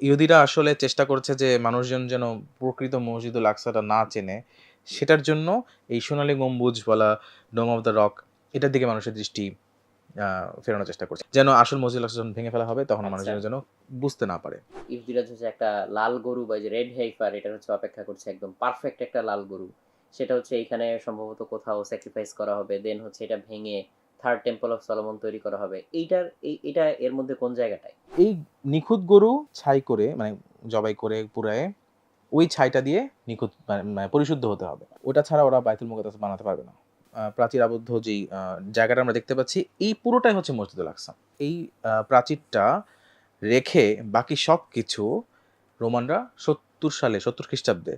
ইহুদিরা আসলে চেষ্টা করছে যে মানুষজন যেন প্রকৃত মসজিদুল আকসাটা না চেনে, সেটার জন্য এই সোনালী গম্বুজ বলা ডোম অফ দ্য রক এটার দিকে মানুষের দৃষ্টি ফেরানোর চেষ্টা করছে। যেন আসল মসজিদুল আকসা যখন ভেঙে ফেলা হবে তখন আচ্ছা। মানুষজন যেন বুঝতে না পারে। ইহুদিরা হচ্ছে একটা লাল গরু বা এই যে রেড হেইফার এটার হচ্ছে অপেক্ষা করছে একদম পারফেক্ট একটা লাল গরু। সেটা হচ্ছে এইখানে সম্ভবত কোথাও স্যাক্রিফাইস করা হবে। দেন হচ্ছে এটা ভেঙে থার্ড টেম্পল অফ সলোমন তৈরি করা হবে। এটা এর মধ্যে কোন জায়গাটায়? এই নিখুঁত গরু ছাই করে মানে জবাই করে পুড়ায়ে ওই ছাইটা দিয়ে নিখুঁত মানে পরিশুদ্ধ হতে হবে। ওটা ছাড়া ওরা বাইতুল মুকাদ্দাস বানাতে পারবে না। প্রাচীর আবদ্ধ যেই জায়গাটা আমরা দেখতে পাচ্ছি এই পুরোটাই হচ্ছে মসজিদুল আকসা। এই প্রাচীরটা রেখে বাকি সবকিছু রোমানরা ৭০ খ্রিস্টাব্দে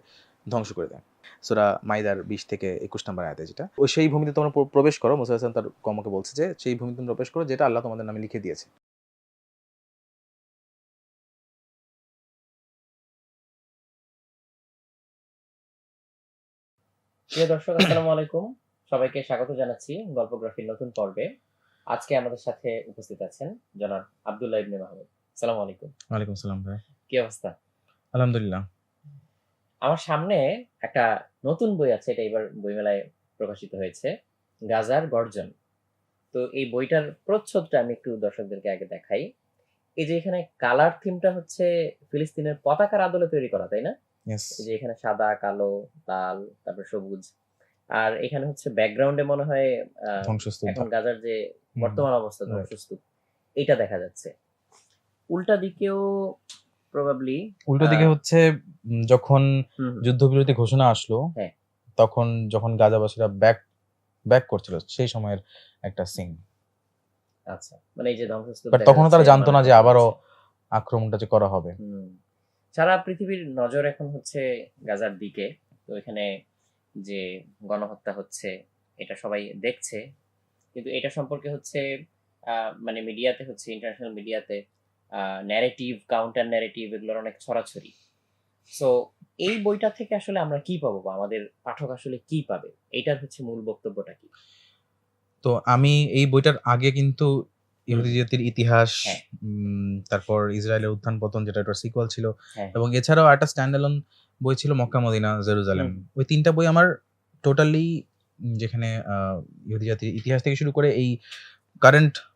ধ্বংস করে দেয়। সূরা মাইদার ২০ থেকে ২১ নম্বর আয়াতে যেটা। সেই ভূমিতে তোমরা প্রবেশ করো। মুসা আলাইহিস সালাম তার কওমকে বলছে যে, সেই ভূমিতে তোমরা প্রবেশ করো যেটা আল্লাহ তোমাদের নামে লিখে দিয়েছে। প্রিয় দর্শক আসসালামু আলাইকুম। সবাইকে স্বাগত জানাচ্ছি গল্পগ্রাফির নতুন পর্বে। আজকে আমাদের সাথে উপস্থিত আছেন জনাব আব্দুল্লাহ ইবনে মাহমুদ। আসসালামু আলাইকুম। ওয়ালাইকুম আসসালাম ভাই। কি অবস্থা? আলহামদুলিল্লাহ। আমার সামনে একটা নতুন বই আছে, এটা এবার বইমেলায় প্রকাশিত হয়েছে। গাজার গর্জন। তো এই বইটার প্রচ্ছদটা আমি একটু দর্শকদেরকে আগে দেখাই। এই যে এখানে কালার থিমটা হচ্ছে ফিলিস্তিনের পতাকার আদলে তৈরি করা, তাই না? ইয়েস। এই যে এখানে সাদা, কালো, লাল, তারপর সবুজ। আর এখানে হচ্ছে ব্যাকগ্রাউন্ডে মনে হয় ধ্বংসস্তূপ এখন গাজার যে হুম, বর্তমান অবস্থা রাইট। ধ্বংসস্তূপ এইটা দেখা যাচ্ছে। উল্টা দিকেও প্রবাবলি উল্টো দিকে হচ্ছে যখন হুম, হুম, যুদ্ধবিরতি ঘোষণা আসলো, হ্যাঁ, তখন যখন গাজাবাসীরা ব্যাক করছিল সেই সময়ের একটা সিন। আচ্ছা। মানে এই যে ধ্বংসস্তূপ বাট দেখা তখনও যাচ্ছে, তারা জানতো না যে মানুষজন আবারও জ্বলছে। আক্রমণটা যে করা হবে। হুম। সারা পৃথিবীর নজর এখন হচ্ছে গাজার দিকে। তো এখানে যে গণহত্যা হচ্ছে এটা সবাই দেখছে। কিন্তু এটা সম্পর্কে হচ্ছে মানে মিডিয়াতে হচ্ছে ইন্টারন্যাশনাল মিডিয়াতে ন্যারেটিভ, কাউন্টার ন্যারেটিভ এগুলোর অনেক ছড়াছড়ি। সো এই বইটা থেকে আসলে আমরা কি পাবো বা আমাদের পাঠক আসলে কি পাবে? এইটার হচ্ছে মূল বক্তব্যটা কি? তো আমি এই বইটার আগে কিন্তু হুম, ইহুদি হুম। জাতির ইতিহাস, হ্যাঁ, তারপর ইসরায়েলের উত্থান-পতন যেটা এটার সিক্যুয়াল ছিল হ্যাঁ, হ্যাঁ। এবং এছাড়াও আরেকটা স্ট্যান্ড অ্যালোন বই ছিল মক্কা, মদিনা, হুম, জেরুজালেম। হুম, ওই ৩ টা বই আমার টোটালি যেখানে ইহুদি জাতির ইতিহাস থেকে শুরু করে এই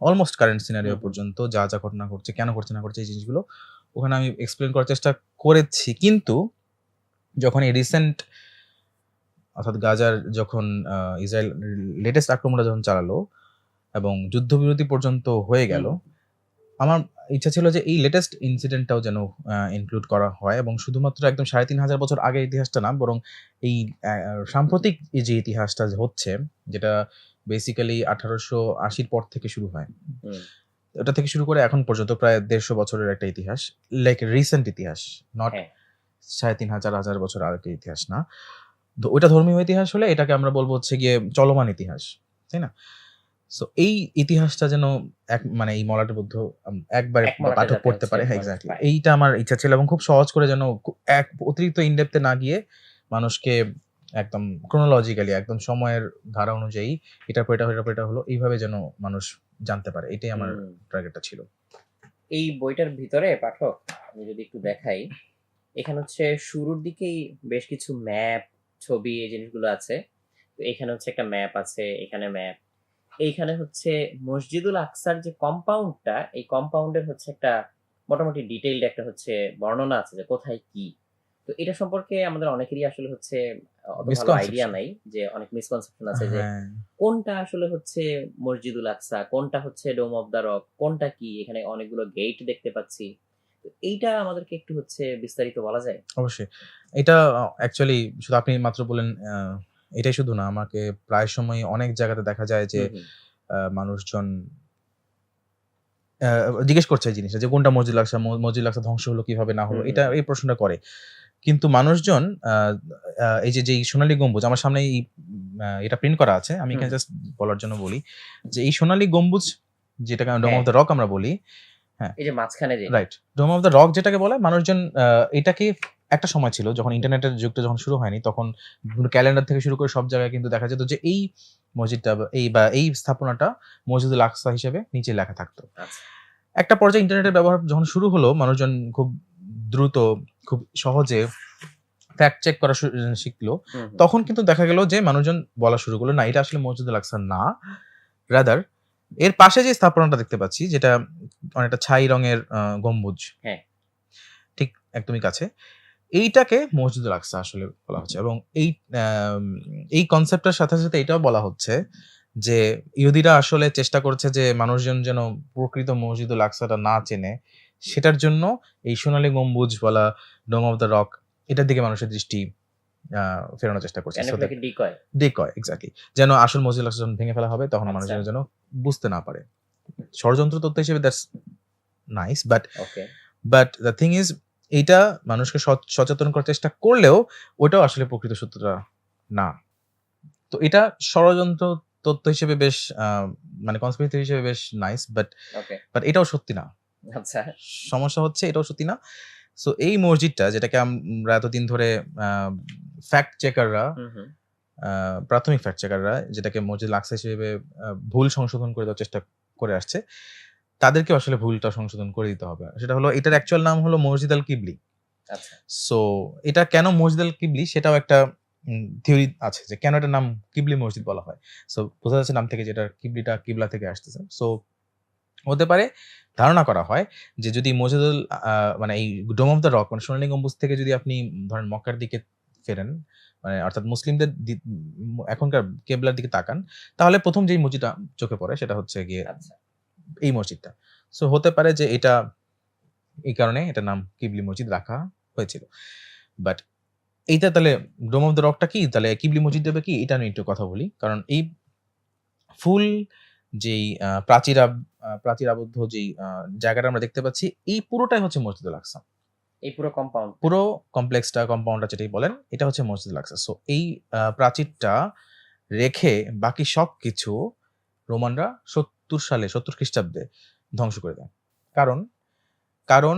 অলমোস্ট কারেন্ট হুম, সিনারিও হুম, পর্যন্ত যা ঘটনা ঘটছে, কেন ঘটছে না ঘটছে এই জিনিসগুলো ওখানে আমি এক্সপ্লেইন করার চেষ্টা করেছি। কিন্তু যখন এই রিসেন্ট অর্থাৎ গাজার যখন ইসরায়েল লেটেস্ট আক্রমণটা যখন চালালো এবং যুদ্ধবিরতি পর্যন্ত হয়ে হুম, গেল, হুম, আমার ইচ্ছা ছিল যে এই লেটেস্ট ইনসিডেন্টটাও যেন ইনক্লুড করা হয় এবং শুধুমাত্র একদম ৩,৫০০ বছর আগের ইতিহাসটা না, বরং এই সাম্প্রতিক এই যে ইতিহাসটা যে হচ্ছে, যেটা বেসিক্যালি ১৮৮০ পর থেকে শুরু হয়। হুম। ওটা থেকে শুরু করে এখন পর্যন্ত প্রায় ১৫০ বছরের একটা ইতিহাস। লাইক রিসেন্ট ইতিহাস, নট হ্যাঁ। ৩,৫০০ হাজার বছর আগের ইতিহাস না। তো ওইটা ধর্মীয় ইতিহাস হলে এটাকে আমরা বলব হচ্ছে গিয়ে চলমান ইতিহাস। তাই না? সো এই ইতিহাসটা যেন মানে এই মলাটের মধ্যে একবারে এক মলাটে পাঠক যাতে পড়তে হচ্ছে পারে। হ্যাঁ, মানুষ এক্সাক্টলি। পায়। এইটা আমার ইচ্ছা ছিল এবং খুব সহজ করে যেন অতিরিক্ত ইন ডেপথ এ না গিয়ে মানুষকে একদম chronologically একদম সময়ের ধারা অনুযায়ী এটার পর এটা হলো। এইভাবে যেন মানুষ জানতে পারে। এটাই আমার হুম। টার্গেটটা ছিল। এই বইটার ভিতরে পাঠক আমি যদি একটু দেখাই, এখানে হচ্ছে শুরুর দিকেই বেশ কিছু ম্যাপ, ছবি এই জিনিসগুলো আছে। তো এখানে হচ্ছে একটা ম্যাপ আছে, এখানে ম্যাপ। এইখানে হচ্ছে মসজিদুল আকসার যে কম্পাউন্ডটা, এই কম্পাউন্ডের হচ্ছে একটা মোটামুটি ডিটেইলড একটা হচ্ছে বর্ণনা আছে যে কোথায় কি। তো এটা সম্পর্কে আমাদের অনেকেরই আসলে হচ্ছে অত ভালো আইডিয়া মিসকনসেপশন। নাই, যে অনেক মিসকনসেপশন আছে যে হ্যাঁ। কোনটা আসলে হচ্ছে মসজিদুল আকসা, কোনটা হচ্ছে ডোম অফ দ্য রক, কোনটা কি। এখানে অনেকগুলো গেট দেখতে পাচ্ছি। তো এইটা আমাদেরকে একটু হচ্ছে বিস্তারিত বলা যায়? অবশ্যই। এটা অ্যাকচুয়ালি শুধু আপনি মাত্র বললেন এটাই শুধু না, আমাকে প্রায় সময় অনেক জায়গাতে দেখা যায় যে হুম, হুম, মানুষজন জিজ্ঞেস করছে এই জিনিসটা যে কোনটা মসজিদুল আকসা, মসজিদুল আকসা ধ্বংস হলো কিভাবে না হলো? হুম, হুম, এটা হুম, এই প্রশ্নটা করে। কিন্তু মানুষজন আ আ এই যে যেই সোনালী গম্বুজ আমার সামনে এটা প্রিন্ট করা আছে। আমি হুম, এখানে হুম। জাস্ট বলার জন্য বলি যে এই সোনালী গম্বুজ যেটাকে ডোম হ্যাঁ, অফ দ্য হ্যাঁ। রক আমরা বলি, হ্যাঁ? এই যে মাঝখানে যেটা। Right. Dome of the Rock যেটাকে বলে মানুষজন এটাকে একটা সময় ছিল যখন ইন্টারনেটের যুগটা যখন শুরু হয়নি তখন ক্যালেন্ডার থেকে শুরু করে সব জায়গায় কিন্তু দেখা যেত যে এই মসজিদটা বা এই স্থাপনাটা মসজিদুল আকসা হিসেবে নিচে লেখা থাকতো। আচ্ছা। একটা পর্যায়ে ইন্টারনেটের ব্যবহার যখন শুরু হলো, মানুষজন খুব দ্রুত, খুব সহজে ফ্যাক্ট চেক করা শিখলো, হুম, হুম। তখন কিন্তু দেখা গেল যে মানুষজন বলা শুরু করলো, না এটা আসলে মসজিদুল আকসা না, রাদার এর পাশে যে স্থাপনাটা দেখতে পাচ্ছি, যেটা অনেকটা ছাই রঙের গম্বুজ, হ্যাঁ। ঠিক একদমই কাছে, এইটাকে মসজিদুল আকসা আসলে বলা হচ্ছে। এবং আম, এই কনসেপ্টটার সাথে সাথে এটাও বলা হচ্ছে যে ইহুদিরা আসলে চেষ্টা করছে যে মানুষজন যেন প্রকৃত মসজিদুল আকসাটা না চেনে, সেটার জন্য এই সোনালী গম্বুজ বলা, ডোম অফ দ্য রক, এটার দিকে মানুষের দৃষ্টি ফেরানোর চেষ্টা করছে। কেন সো দ্যাট এগুলোকে ডিকয়? ডিকয়, এক্স্যাক্টলি, যেন আসল মসজিদুল আকসা যখন ভেঙে ফেলা হবে তখন আচ্ছা, মানুষজন যেন বুঝতে না পারে। ষড়যন্ত্র তথ্য হিসেবে that's nice, okay. But the thing is, এইটা মানুষকে সচেতন করার চেষ্টা করলেও ওটাও আসলে প্রকৃত সত্যটা না। তো এটা ষড়যন্ত্র তত্ত্ব হিসেবে বেশ মানে কনস্পিরেসি হিসেবে বেশ নাইস, ওকে। বাট এটাও সত্যি না। আচ্ছা। সমস্যা হচ্ছে এটাও সত্যি না। সো এই মসজিদটা, যেটাকে আমরা এতদিন ধরে ফ্যাক্ট চেকাররা, হুম, হুম। প্রাথমিক ফ্যাক্ট চেকাররা যেটাকে মসজিদুল আকসা হিসেবে ভুল সংশোধন করে দেওয়ার চেষ্টা করে আসছে, তাদেরকে আসলে ভুলটা সংশোধন করে দিতে হবে। সেটা হলো, এটার অ্যাকচুয়াল নাম হলো মসজিদ আল কিবলি। আচ্ছা। সো এটা কেন মসজিদ আল কিবলি, সেটাও একটা থিওরি আছে যে কেন এটার নাম কিবলি মসজিদ বলা হয়। সো বোঝা যাচ্ছে নাম থেকে, যেটা কিবলিটা কিবলা থেকে আসতেছে। সো হতে পারে, ধারণা করা হয় যে যদি মসজিদুল মানে এই ডোম অফ দ্য রক মানে সোনালী গম্বুজ থেকে যদি আপনি ধরেন মক্কার দিকে ফেরেন, মানে অর্থাৎ মুসলিমদের এখনকার কেবলার দিকে তাকান, তাহলে প্রথম যেই মসজিদটা চোখে পড়ে সেটা হচ্ছে গিয়ে আচ্ছা। এই মসজিদটা। সো হতে পারে যে এটা এই কারণে এটার নাম কিবলি মসজিদ রাখা হয়েছিল। বাট এইটা তাহলে ডোম অফ দ্য রকটা কি, তাহলে কিবলি মসজিদ দেবে কি, এটা নিয়ে একটু কথা বলি। কারণ এই ফুল যেই প্রাচীর আবদ্ধ যেই জায়গাটা আমরা দেখতে পাচ্ছি, এই পুরোটাই হচ্ছে মসজিদুল আকসা। এই পুরো কম্পাউন্ড। পুরো কম্পাউন্ডটা যেটাই বলেন, এটা হচ্ছে মসজিদুল আকসা। সো এই প্রাচীরটা রেখে বাকি সবকিছু রোমানরা 70 খ্রিস্টাব্দে ধ্বংস করে দেয়। কারণ কারণ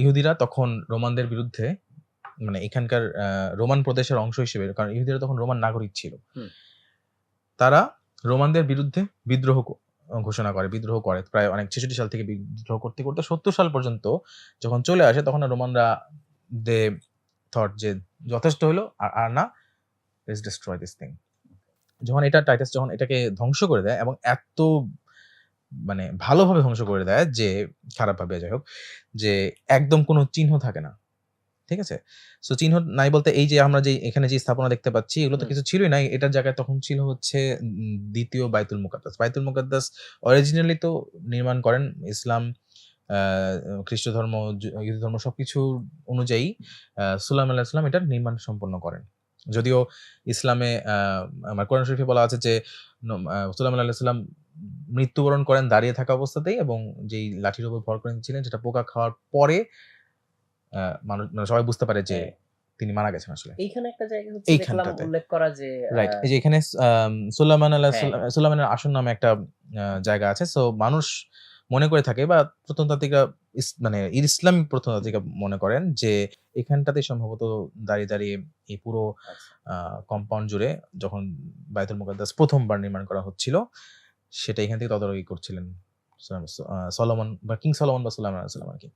ইহুদিরা তখন রোমানদের বিরুদ্ধে, মানে এখানকার রোমান প্রদেশের অংশ হিসেবে, কারণ ইহুদিরা তখন রোমান নাগরিক ছিল, হুম। তারা রোমানদের বিরুদ্ধে ঘোষণা করে, বিদ্রোহ করে প্রায় অনেক 66 সাল থেকে বিদ্রোহ করতে করতে 70 সাল পর্যন্ত যখন চলে আসে, তখন রোমানরা দে থট যে যথেষ্ট হলো, আর না, লেটস ডিস্ট্রয় দিস থিং। যখন টাইটাস যখন এটাকে ধ্বংস করে দেয়, এবং এত মানে ভালোভাবে ধ্বংস করে দেয় যে, খারাপভাবে যাই হোক, যে একদম কোনো চিহ্ন থাকে না। ঠিক আছে? সো চিহ্ন নাই বলতে, এই যে আমরা যে এখানে যে স্থাপনা দেখতে পাচ্ছি, এগুলো তো হুম। কিছু ছিলই না। এটার জায়গায় তখন ছিল হচ্ছে দ্বিতীয় বাইতুল মুকাদ্দাস। বাইতুল মুকাদ্দাস অরিজিনালি তো নির্মাণ করেন ইসলাম, আ খ্রিস্ট ধর্ম, ইহুদি ধর্ম সবকিছু অনুযায়ী সুলাইমান আলাইহিস সালাম এটার নির্মাণ সম্পন্ন করেন। যদিও ইসলামে আমার কোরআন শরীফে বলা আছে যে সুলাইমান আলাইহিস সালাম মৃত্যুবরণ করেন দাঁড়িয়ে থাকা অবস্থাতেই, এবং যেই লাঠির উপর ভর করে ছিলেন সেটা পোকা খাওয়ার পরে মানুষ, মানে সবাই বুঝতে পারে যে হ্যাঁ। তিনি মারা গেছেন আসলে। এইখানে একটা জায়গা হচ্ছে দেখলাম এইখানটাতে। উল্লেখ করা যে রাইট। এই যে এখানে হ্যাঁ, সুলাইমানের আসন নামে একটা জায়গা আছে। সো মানুষ মনে করে থাকে, বা প্রত্নতাত্ত্বিকরা মানে ইসলামী প্রত্নতাত্ত্বিকরা মনে করেন যে এখানটাতেই সম্ভবত দাঁড়িয়ে এই পুরো আচ্ছা। আ কম্পাউন্ড জুড়ে যখন বায়তুল মুকাদ্দাস ১ম বার নির্মাণ করা হচ্ছিল, সেটা এখান থেকে তদারকি করছিলেন সলোমন বা কিং সলোমন বা সুলাইমান আলাইহিস সালাম আরকি।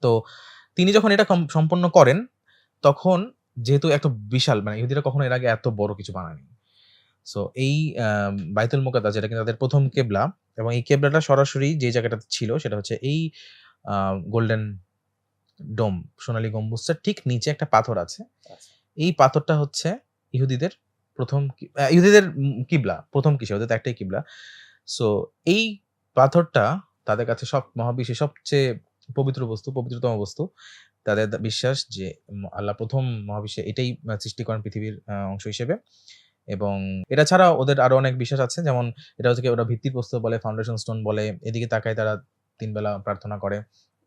তো তিনি যখন এটা সম্পন্ন করেন, তখন যেহেতু একটা বিশাল, মানে ইহুদিরা কখনো এর আগে এত বড় কিছু বানায়নি। সো এই বাইতুল মুকাদ্দাস, যেটা কিনা তাদের ১ম কেবলা, এবং এই কেবলাটা সরাসরি যে জায়গাটাতে ছিল সেটা হচ্ছে এই আ গোল্ডেন ডোম, সোনালী গম্বুজটার ঠিক নিচে একটা পাথর আছে। আচ্ছা। এই পাথরটা হচ্ছে ইহুদিদের ১ম ইহুদিদের কিবলা, ১ম কিসে, ওদের তো একটাই কিবলা। সো এই পাথরটা তাদের কাছে মহাবিশ্বের সবচেয়ে পবিত্র বস্তু, পবিত্রতম বস্তু। তাদের বিশ্বাস যে আল্লাহ ১ম মহাবিশ্বে এটাই সৃষ্টি করেন পৃথিবীর অংশ হিসেবে। এবং এটা ছাড়া ওদের আরো অনেক বিশ্বাস আছে। যেমন এটা হচ্ছে কি, ওরা ভিত্তিপ্রস্তর বলে, ফাউন্ডেশন স্টোন বলে। এদিকে তাকায় তারা ৩ বেলা প্রার্থনা করে।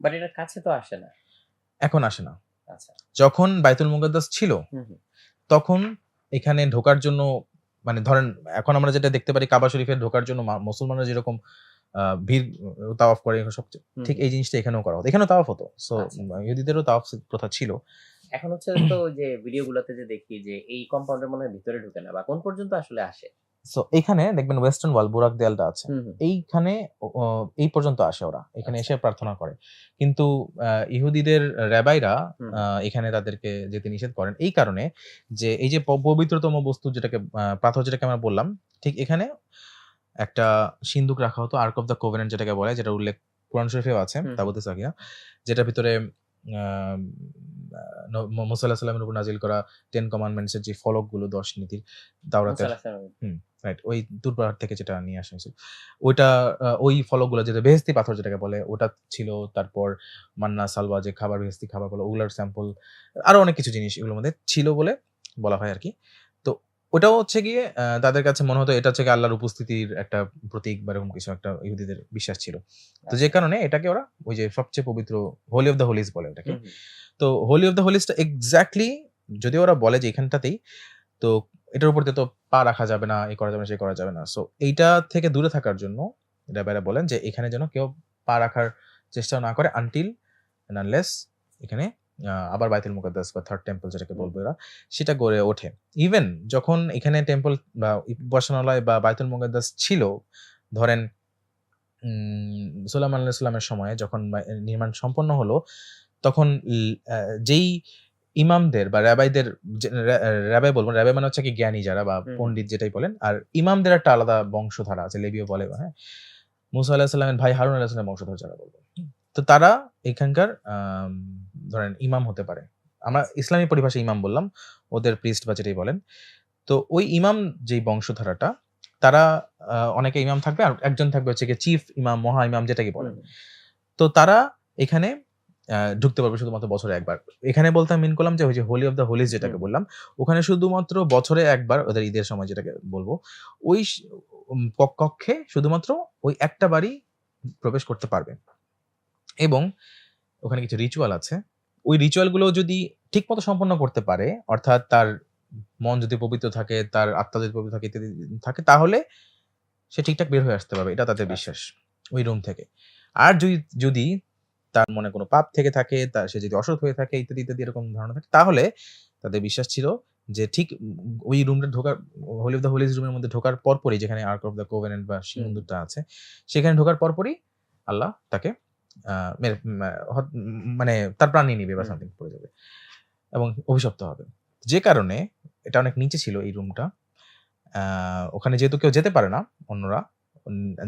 বাট এটার কাছে তো আসে না। এখন আসে না। আচ্ছা। যখন বাইতুল মুকাদ্দাস ছিল, হুম, হুম। তখন এখানে ঢোকার জন্য, মানে ধরেন এখন আমরা যেটা দেখতে পারি কাবা শরীফে ঢোকার জন্য মুসলমানরা যেরকম ভিড় তাওয়াফ করে সবচেয়ে, হুম, ঠিক হুম। এই জিনিসটা এখানেও করা হতো। এখানেও তাওয়াফ হতো। সো আচ্ছা। ইহুদিদেরও তাওয়াফ প্রথা ছিল। এখন হচ্ছে তো ওই যে ভিডিও গুলাতে যে দেখি যে এই কম্পাউন্ডের মনে হয় ভিতরে ঢুকে না বা কোন পর্যন্ত আসলে আসে? সো এখানে দেখবেন ওয়েস্টার্ন ওয়াল বুরাক দেয়ালটা আছে, হুম, হুম। এইখানে এই পর্যন্ত আসে ওরা, এখানে আচ্ছা। এসে প্রার্থনা করে। কিন্তু ইহুদিদের র্যাবাইরা হুম, হুম। এখানে তাদেরকে যেতে নিষেধ করেন এই কারণে যে এই যে পবিত্রতম বস্তু যেটাকে পাথর যেটাকে আমরা বললাম, ঠিক এখানে একটা সিন্দুক রাখা হতো, আর্ক অফ দ্য কোভেনেন্ট যেটাকে বলে, যেটার উল্লেখ কোরআন শরীফেও আছে, হুম, হুম। তাবুতে সাগিরা, যেটার ভিতরে আম মুসা আলাইহিস সালামের উপর নাজিল করা 10 কমান্ডমেন্টস এর যে ফলকগুলো 10 নীতির মুসা তাওরাতের, আলাইহিস সালাম। রাইট, ওই দূর থেকে যেটা নিয়ে আসা হয়েছিল। ওইটা ওই ফলকগুলো যেটা বেহেশতি পাথর যেটাকে বলে ওটা ছিল। তারপর মান্না, সালওয়া যে খাবার বেহেশতি খাবার বলে ওগুলার স্যাম্পল, আরো অনেক কিছু জিনিস এগুলোর মধ্যে ছিল বলে বলা হয় আরকি। তো ওটাও হচ্ছে গিয়ে তাদের কাছে মনে হতো এটা হচ্ছে গিয়ে আল্লাহর উপস্থিতির একটা প্রতীক বা এরকম কিছু একটা ইহুদিদের বিশ্বাস ছিল। তো যে আচ্ছা। কারণে এটাকে ওরা ওই যে সবচেয়ে পবিত্র হোলি অফ দ্য হোলিজ বলে ওটাকে। হুম, হুম। তো হোলি অফ দ্য হোলিজটা এক্সাক্টলি যদিও ওরা বলে যে এখানটাতেই, তো এটার উপর দিয়ে তো পা রাখা যাবে না, এ করা যাবে না, সে করা যাবে না। সো এইটা থেকে দূরে থাকার জন্য রাবেরা বলেন যে এখানে যেন কেউ পা রাখার চেষ্টা না করে আনটিল এন্ড আনলেস এখানে আবার বাইতুল মুকাদ্দাস বা থার্ড টেম্পল যেটাকে হুম, বলবো এরা, সেটা গড়ে ওঠে। ইভেন যখন এখানে টেম্পল বা উপাসনালয় বা বাইতুল মুকাদ্দাস ছিল, ধরেন সুলাইমান আলাইহিস সালামের সময়ে যখন নির্মাণ সম্পন্ন হলো, তখন যেই ইমামদের বা রাবাইদের, যে রাবাই বলবো না, রাবাই মানে হচ্ছে কি জ্ঞানী যারা বা হুম, হুম। পণ্ডিত যেটাই বলেন। আর ইমামদের একটা আলাদা বংশধারা আছে, লেবীয় বলে, হ্যাঁ? মুসা আলাইহিস সালামের ভাই হারুন আলাইহিস সালামের বংশধর যারা বলবো। তো তারা এখানকার ধরেন ইমাম হতে পারে। আমরা আচ্ছা। ইসলামী পরিভাষায় ইমাম বললাম, ওদের প্রিস্ট বা যেটাই বলেন। তো ওই ইমাম যেই বংশধারাটা, তারা অনেকে ইমাম থাকবে আর একজন থাকবে হচ্ছে গিয়ে চিফ ইমাম, মহা ইমাম যেটাকে হুম, বলেন। হুম। তো তারা এখানে ঢুকতে পারবে শুধুমাত্র বছরে একবার। এখানে বলতে আমি মিন করলাম যে ওই যে হোলি অফ দ্য হোলিজ হুম, যেটাকে হুম। বললাম, ওখানে শুধুমাত্র বছরে একবার ওদের ঈদের সময় যেটাকে বলবো, ওই কক্ষে শুধুমাত্র ওই একটা বারই প্রবেশ করতে পারবে। এবং ওখানে কিছু রিচুয়াল আছে। ওই রিচুয়াল গুলো যদি ঠিকমতো সম্পন্ন করতে পারে, অর্থাৎ তার মন যদি পবিত্র থাকে, তার আত্মা যদি পবিত্র থাকে ইত্যাদি থাকে, তাহলে সে ঠিকঠাক বের হয়ে আসতে পারবে। এটা তাদের আচ্ছা। বিশ্বাস ওই রুম থেকে। আর যদি তার মনে কোনো পাপ থেকে থাকে, সে যদি অসৎ হয়ে থাকে ইত্যাদি, ইত্যাদি এরকম ধারণা থাকে, তাহলে তাদের বিশ্বাস ছিল যে ঠিক ওই রুমটা ঢোকার, হোলি অফ দ্য হোলিজ রুমের মধ্যে ঢোকার পরপরই, যেখানে আর্ক অফ দ্য কোভেনেন্ট বা হুম, হুম। সিংহাসনটা আছে, সেখানে ঢোকার পরপরই আল্লাহ তাকে আ মেরে মানে তার প্রাণ নিয়ে নিবে বা হুম, হুম। সামথিং পড়ে যাবে এবং অভিশপ্ত হবে। যে কারণে এটা অনেক নিচে ছিল এই রুমটা। আ ওখানে যেহেতু কেউ যেতে পারে না অন্যরা,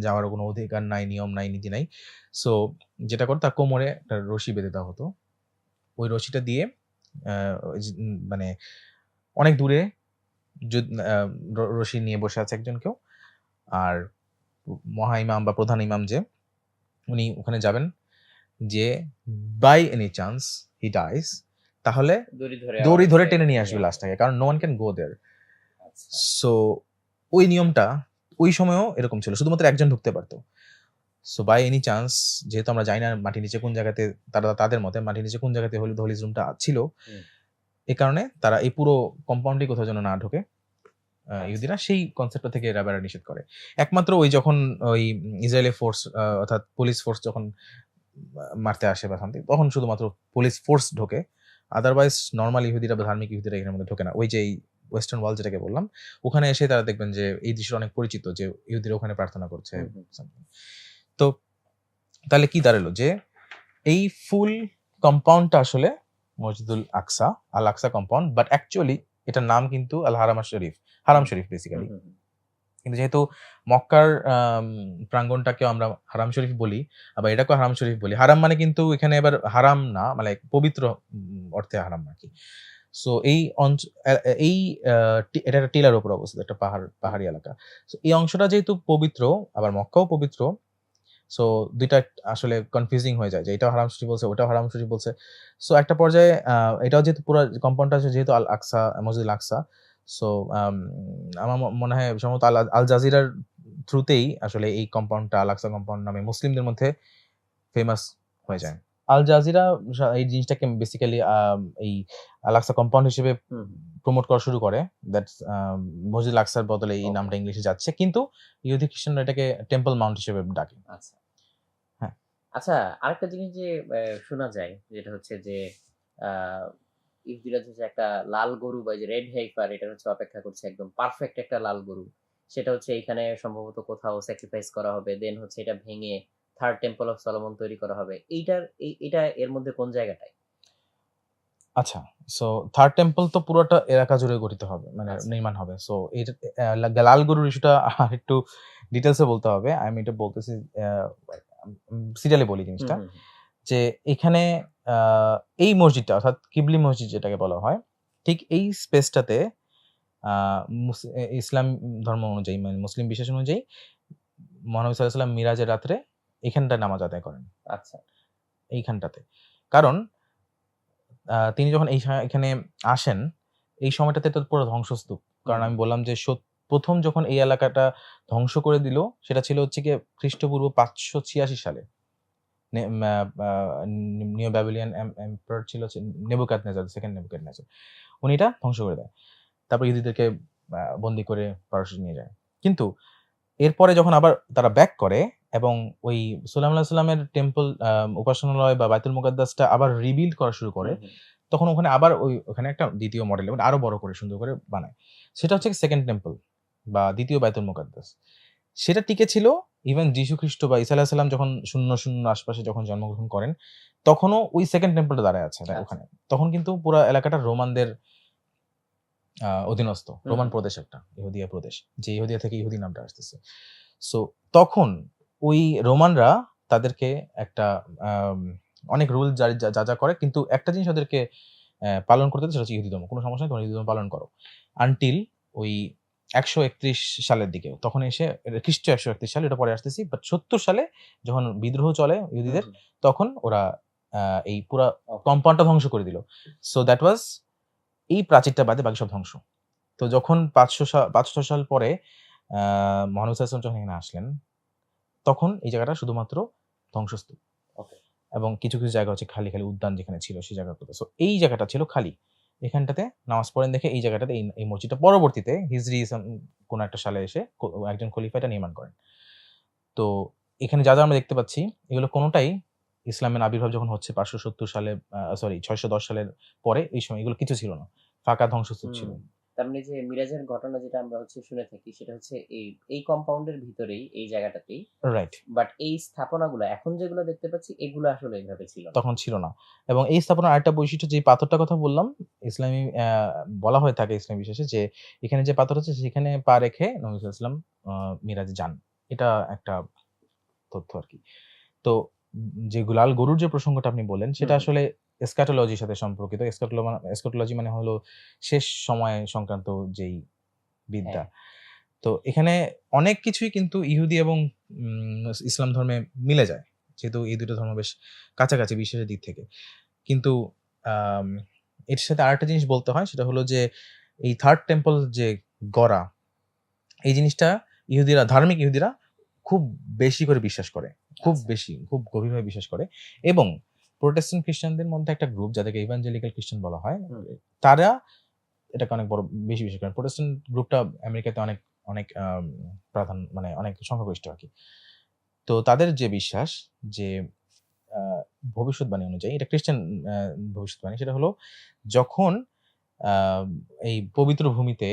যাওয়ারও কোনো অধিকার নাই, নিয়ম নাই, নীতি নাই। সো যেটা করতো, তার কোমরে একটা রশি বেঁধে দেওয়া হতো। ওই রশিটা দিয়ে আ ওই যে মানে অনেক দূরে যুদ আ রশি নিয়ে বসে আছে একজন কেউ। আর মহা ইমাম বা প্রধান ইমাম যে, উনি ওখানে যাবেন। যেয়ে by any chance he dies, তাহলে দড়ি ধরে আবার দড়ি ধরে হচ্ছে টেনে নিয়ে নিয়ে আসবে আসবে। লাশটাকে। কারণ নো ওয়ান ক্যান গো দেয়ার। আচ্ছা। সো ওই নিয়মটা ওই সময়েও এরকম ছিল। শুধুমাত্র একজন ঢুকতে পারত। সো বাই এনি চান্স, যেহেতু আমরা জানি না মাটির নিচে কোন জায়গাতে, তাদের মতে মাটির নিচে কোন জায়গাতে হলিজ রুমটা ছিল। হুম। এ কারণে তারা এই পুরো কম্পাউন্ডে কোথাও যেন না ঢোকে আচ্ছা। ইহুদিরা, সেই কনসেপ্টটা থেকে রাবেরা নিষেধ করে। একমাত্র ওই যখন ওই ইসরায়েলি ফোর্স অর্থাৎ পুলিশ ফোর্স যখন মারতে আসে বা সামথিং, তখন শুধুমাত্র পুলিশ ফোর্স ঢোকে। আদারওয়াইজ নরমাল ইহুদিরা বা ধার্মিক ইহুদিরা এখানের মধ্যে ঢোকে না। ওই যে এই ওয়েস্টার্ন ওয়াল যেটাকে বললাম, ওখানে এসে তারা দেখবেন যে এই দৃশ্যটা অনেক পরিচিত, যে ইহুদিরা ওখানে প্রার্থনা করছে হুম, হুম। something। তো তাহলে কি দাঁড়ালো যে এই ফুল কম্পাউন্ডটা আসলে মসজিদুল আকসা, আল আকসা কম্পাউন্ড, বাট অ্যাকচুয়ালি এটার নাম কিন্তু আল হারাম শরীফ, হারাম হুম, শরীফ হুম, বেসিক্যালি। হুম, হুম। কিন্তু যেহেতু মক্কার প্রাঙ্গণটাকেও আমরা হারাম শরীফ বলি, আবার এটাকেও হারাম শরীফ বলি। হারাম মানে কিন্তু এখানে এবার হারাম না, মানে পবিত্র অর্থে হারাম আরকি। সো এই অঞ্চ এ এ এই আ এটা একটা টিলার উপর অবস্থিত, একটা হুম। পাহাড়ি এলাকা। সো এই অংশটা যেহেতু পবিত্র, আবার মক্কাও পবিত্র। সো ২ টা আসলে কনফিউজিং হয়ে যায় যে এটাও হারাম শরীফ বলছে, ওটাও হারাম শরীফ বলছে। সো একটা পর্যায়ে এটাও যেহেতু পুরা কম্পাউন্ডটা আছে যেহেতু আল আকসা, মসজিদুল আকসা। সো আম আমার মনে হয় সম্ভবত আল জাজিরার থ্রুতেই আসলে এই কম্পাউন্ডটা আল আকসা কম্পাউন্ড নামে মুসলিমদের মধ্যে ফেমাস হয়ে আচ্ছা। যায়। আল জাজিরা এই জিনিসটাকে বেসিক্যালি এই আল আকসা কম্পাউন্ড হিসেবে হুম, হুম। প্রমোট করা শুরু করে। দ্যাটস মসজিদুল আকসার বদলে এই ওকে। নামটা ইংলিশে যাচ্ছে। কিন্তু ইহুদি খ্রিস্টানরা এটাকে টেম্পল মাউন্ট হিসেবে ডাকে। আচ্ছা। হ্যাঁ। আচ্ছা, আরেকটা জিনিস যে শোনা যায় যেটা হচ্ছে যে আ ইহুদিরা যে একটা লাল গরু বা এই যে রেড হেইফার এটার হচ্ছে অপেক্ষা করছে একদম পারফেক্ট একটা লাল গরু। সেটা হচ্ছে এখানে সম্ভবত কোথাও স্যাক্রিফাইস করা হবে, দেন হচ্ছে এটা ভেঙে থার্ড টেম্পল অফ সলোমন তৈরি করা হবে। এটা এর মধ্যে কোন জায়গাটায়? আচ্ছা, সো থার্ড টেম্পল তো পুরোটা এলাকা জুড়ে গঠিত হবে, মানে আচ্ছা। নির্মাণ হবে। সো এটা লাল গরুর ইস্যুটা আরেকটু ডিটেইলসে বলতে হবে। আমি এটা বলতেছি, সিরিয়ালি বলি হুম, জিনিসটা। হুম, হুম। যে এখানে আ এই মসজিদটা অর্থাৎ কিবলি মসজিদ যেটাকে বলা হয়, ঠিক এই স্পেসটাতে আ ইসলাম ধর্ম অনুযায়ী, মানে মুসলিম বিশ্বাস অনুযায়ী মহানবী সাল্লাল্লাহু আলাইহি ওয়াসাল্লাম মিরাজের রাত্রে এখানটায় নামাজ আদায় করেন। আচ্ছা। এইখানটাতে। কারণ তিনি যখন এখানে আসেন, এই সময়টাতে তো পুরো ধ্বংসস্তূপ। হুম, কারণ আমি হুম। বললাম যে ১ম যখন এই এলাকাটা ধ্বংস করে দিল, সেটা ছিল হচ্ছে গিয়ে খ্রিস্টপূর্ব ৫৮৬ সালে। নে ম্যা আ নিও ব্যাবিলিয়ান এম্পারার ছিল হচ্ছে নেবুকাদনেজার, 2nd নেবুকাদনেজার। উনি এটা ধ্বংস করে দেয়। তারপর ইহুদিদেরকে বন্দী করে পারস্যে নিয়ে যায়। কিন্তু এরপরে যখন আবার তারা ব্যাক করে এবং ওই সুলাইমান আলাইহিস সালামের টেম্পল, উপাসনালয় বা বাইতুল মুকাদ্দাসটা আবার রিবিল্ড করা শুরু করে, হুম, হুম। তখন ওখানে আবার ওখানে একটা ২য় মডেল এবং আরো বড় করে সুন্দর করে বানায়। সেটা হচ্ছে 2nd টেম্পল বা ২য় বাইতুল মুকাদ্দাস। সেটা টিকে ছিল ইভেন যীশু খ্রিস্ট বা ঈসা আলাইহিস সালাম যখন ০০ আশপাশে যখন জন্মগ্রহণ করেন, তখনও ওই 2nd টেম্পলটা দাঁড়ায় আছে আচ্ছা। ওখানে। তখন কিন্তু পুরা এলাকাটা রোমানদের অধীনস্থ। হুম, রোমান হুম। প্রদেশ একটা, ইহুদিয়া প্রদেশ। যে ইহুদিয়া থেকে ইহুদি নামটা আসতেছে। সো তখন ওই রোমানরা তাদেরকে একটা আম অনেক রুল যা করে, কিন্তু একটা জিনিস ওদেরকে পালন করতে হতো, সেটা হচ্ছে ইহুদি ধর্ম। কোন সমস্যা নেই, তোমরা ইহুদি ধর্ম পালন করো। আনটিল ওই ১৩১ সালের দিকে। তখন এসে খ্রিস্টীয় ১৩১ সাল, এটা পরে আসতেছি। বাট ৭০ সালে যখন বিদ্রোহ চলে হুম, ইহুদিদের, হুম। তখন ওরা এই পুরা ওকে। কম্পাউন্ডটা ধ্বংস করে দিল। সো দ্যাট ওয়াজ এই প্রাচীরটা বাদে বাকি সব ধ্বংস। তো যখন ৫০০ সাল পরে আ মহানবী সাল্লাল্লাহু আলাইহি ওয়াসাল্লাম যখন এখানে আসলেন, তখন এই জায়গাটা শুধুমাত্র ধ্বংসস্তূপ ওকে। এবং কিছু জায়গা হচ্ছে খালি, খালি উদ্যান যেখানে ছিল সেই জায়গাগুলো। সো এই জায়গাটা ছিল খালি। এখানটাতে নামাজ পড়েন দেখে এই জায়গাটাতে এই মসজিদটা পরবর্তীতে হিজরি কোন একটা সালে এসে একজন খলিফা এটা নির্মাণ করেন। তো এখানে যা আমরা দেখতে পাচ্ছি, এগুলো কোনটাই ইসলামের আবির্ভাব যখন হচ্ছে ৫৭০ সালে, সরি ৬১০ সালের পরে, এই সময় এগুলো কিছু ছিল না। ফাঁকা ধ্বংসস্তূপ হুম। ছিল। তার মানে যে মিরাজের ঘটনা যেটা আমরা হচ্ছে শুনে থাকি সেটা হচ্ছে এই কম্পাউন্ডের ভিতরেই এই জায়গাটাতেই। রাইট। বাট এই স্থাপনাগুলা এখন যেগুলো দেখতে পাচ্ছি এগুলো আসলে এভাবে ছিল না। তখন ছিল না। এবং এই স্থাপনার আরেকটা বৈশিষ্ট্য, যে পাথরটার কথা বললাম, ইসলামী বলা হয়ে থাকে ইসলামী বিশ্বাসে যে এখানে যে পাথর আছে সেখানে পা রেখে নবী সাল্লাল্লাহু আলাইহি ওয়াসাল্লাম মিরাজে যান। এটা একটা তথ্য আরকি। তো যে লাল গরুর যে প্রসঙ্গটা আপনি বললেন, হুম, সেটা হুম। আসলে এসক্যাটোলজির সাথে সম্পর্কিত। এসক্যাটোলজি মানে হলো শেষ সময় সংক্রান্ত যেই হ্যাঁ। বিদ্যা। তো এখানে অনেক কিছুই কিন্তু ইহুদি এবং ইসলাম ধর্মে মিলে যায়। যেহেতু এই ২ টো ধর্ম বেশ কাছাকাছি বিশ্বাসের দিক থেকে। কিন্তু আম এর সাথে আরেকটা জিনিস বলতে হয়, সেটা হলো যে এই থার্ড টেম্পল যে গড়া, এই জিনিসটা ধার্মিক ইহুদিরা খুব বেশি করে বিশ্বাস করে। খুব আচ্ছা। বেশি, খুব গভীরভাবে বিশ্বাস করে। এবং প্রোটেস্ট্যান্ট খ্রিস্টানদের মধ্যে একটা গ্রুপ যাদেরকে ইভাঞ্জেলিক্যাল খ্রিস্টান বলা হয়, হুম। তারা এটাকে অনেক বড় বেশি বিশ্বাস করেন। প্রোটেস্ট্যান্ট গ্রুপটা আমেরিকাতে অনেক, অনেক মানে অনেক সংখ্যাগরিষ্ঠ আরকি। তো তাদের যে বিশ্বাস যে আ ভবিষ্যৎবাণী অনুযায়ী, এটা খ্রিস্টান আ ভবিষ্যৎবাণী, সেটা হলো যখন আ এই পবিত্র ভূমিতে